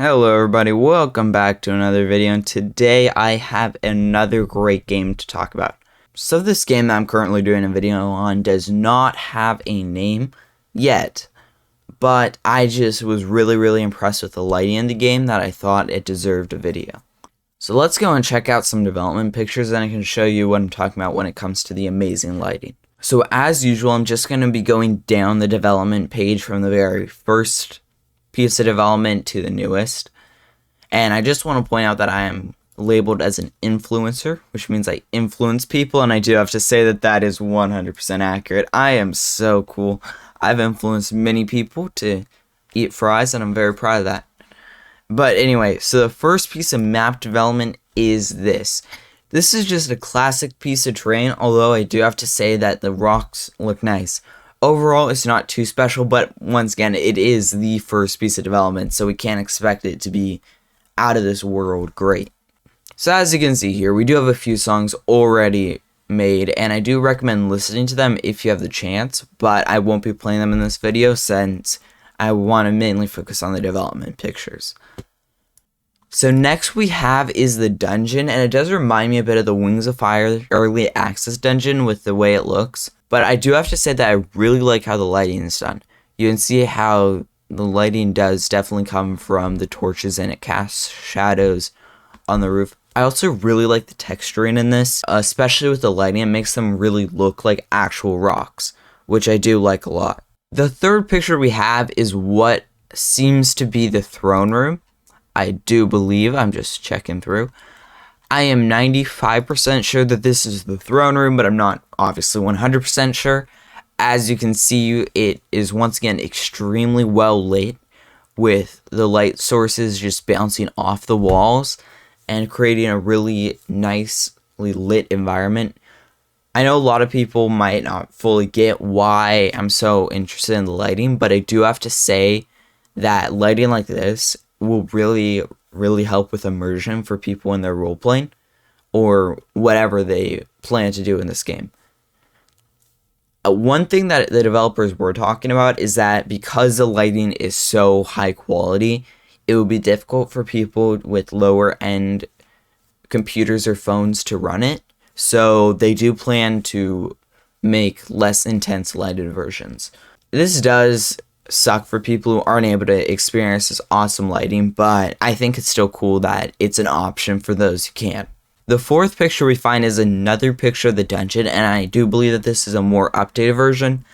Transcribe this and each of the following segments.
Hello everybody, welcome back to another video, and today I have another great game to talk about. So this game that I'm currently doing a video on does not have a name yet, but I just was really impressed with the lighting in the game that I thought it deserved a video. So let's go and check out some development pictures, and I can show you what I'm talking about when it comes to the amazing lighting. So as usual, I'm just going to be going down the development page from the very first piece of development to the newest. And I just want to point out that I am labeled as an influencer, which means I influence people, and I do have to say that that is 100% accurate. I am so cool. I've influenced many people to eat fries, and I'm very proud of that. But anyway, so the first piece of map development is this. This is just a classic piece of terrain, although I do have to say that the rocks look nice. Overall, it's not too special, but once again, it is the first piece of development, so we can't expect it to be out of this world great. So as you can see here, we do have a few songs already made, and I do recommend listening to them if you have the chance, but I won't be playing them in this video since I want to mainly focus on the development pictures. So next we have is the dungeon, and it does remind me a bit of the Wings of Fire early access dungeon with the way it looks. But I do have to say that I really like how the lighting is done. You can see how the lighting does definitely come from the torches, and it casts shadows on the roof. I also really like the texturing in this, especially with the lighting. It makes them really look like actual rocks, which I do like a lot. The third picture we have is what seems to be the throne room. I do believe, I'm just checking through. I am 95% sure that this is the throne room, but I'm not obviously 100% sure. As you can see, it is once again extremely well lit, with the light sources just bouncing off the walls and creating a really nicely lit environment. I know a lot of people might not fully get why I'm so interested in the lighting, but I do have to say that lighting like this will really help with immersion for people in their role playing or whatever they plan to do in this game. One thing that the developers were talking about is that because the lighting is so high quality, it would be difficult for people with lower end computers or phones to run it. So they do plan to make less intense lighted versions. This does suck for people who aren't able to experience this awesome lighting, but I think it's still cool that it's an option for those who can. The fourth picture we find is another picture of the dungeon, and I do believe that this is a more updated version.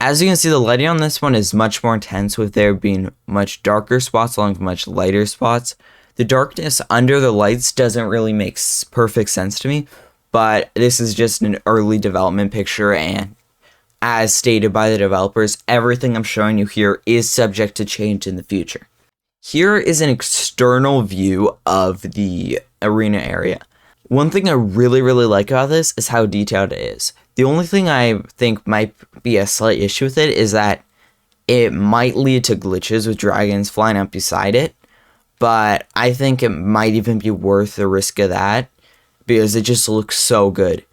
As you can see, the lighting on this one is much more intense, with there being much darker spots along with much lighter spots. The darkness under the lights doesn't really make perfect sense to me, but this is just an early development picture, and as stated by the developers, everything I'm showing you here is subject to change in the future. Here is an external view of the arena area. One thing I really like about this is how detailed it is. The only thing I think might be a slight issue with it is that it might lead to glitches with dragons flying up beside it, but I think it might even be worth the risk of that because it just looks so good.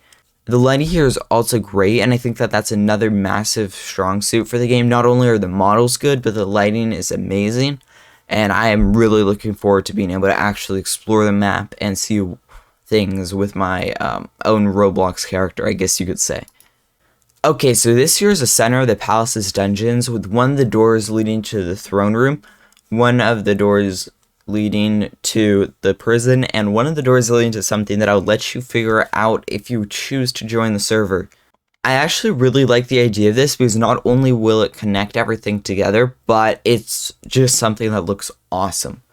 The lighting here is also great, and I think that that's another massive strong suit for the game. Not only are the models good, but the lighting is amazing, and I am really looking forward to being able to actually explore the map and see things with my own Roblox character, I guess you could say. Okay, so this here is the center of the palace's dungeons, with one of the doors leading to the throne room, one of the doors leading to the prison, and one of the doors leading to something that I'll let you figure out if you choose to join the server. I actually really like the idea of this because not only will it connect everything together, but it's just something that looks awesome.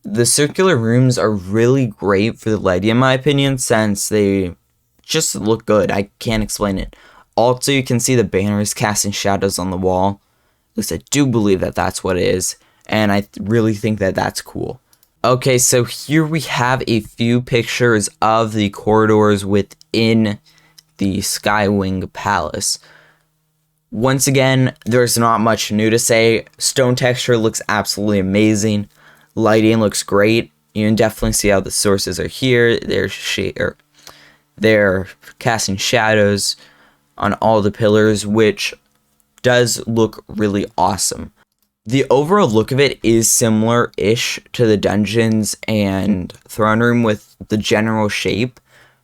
The circular rooms are really great for the lighting in my opinion, since they just look good. I can't explain it. Also, you can see the banners casting shadows on the wall. At least I do believe that that's what it is. And I really think that that's cool. Okay, so here we have a few pictures of the corridors within the Skywing Palace. Once again, there's not much new to say. Stone texture looks absolutely amazing. Lighting looks great. You can definitely see how the sources are here. They're casting shadows on all the pillars, which does look really awesome. The overall look of it is similar-ish to the dungeons and throne room with the general shape,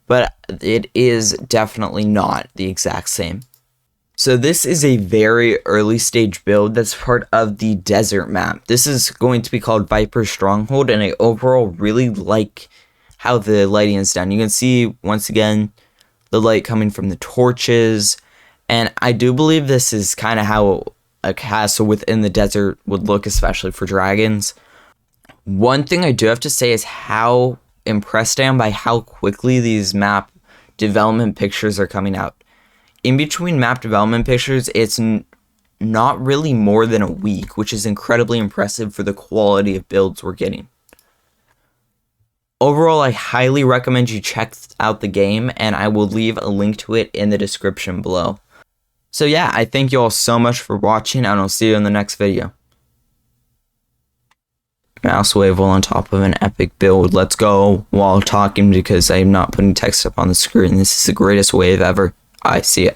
but it is definitely not the exact same. So this is a very early stage build that's part of the desert map. This is going to be called Viper's Stronghold, and I overall really like how the lighting is done. You can see, once again, the light coming from the torches, and I do believe this is kind of how a castle within the desert would look, especially for dragons. One thing I do have to say is how impressed I am by how quickly these map development pictures are coming out. In between map development pictures, it's not really more than a week, which is incredibly impressive for the quality of builds we're getting. Overall, I highly recommend you check out the game, and I will leave a link to it in the description below. So yeah, I thank you all so much for watching, and I'll see you in the next video. Mouse wave while on top of an epic build. Let's go while talking because I'm not putting text up on the screen. This is the greatest wave ever. I see it.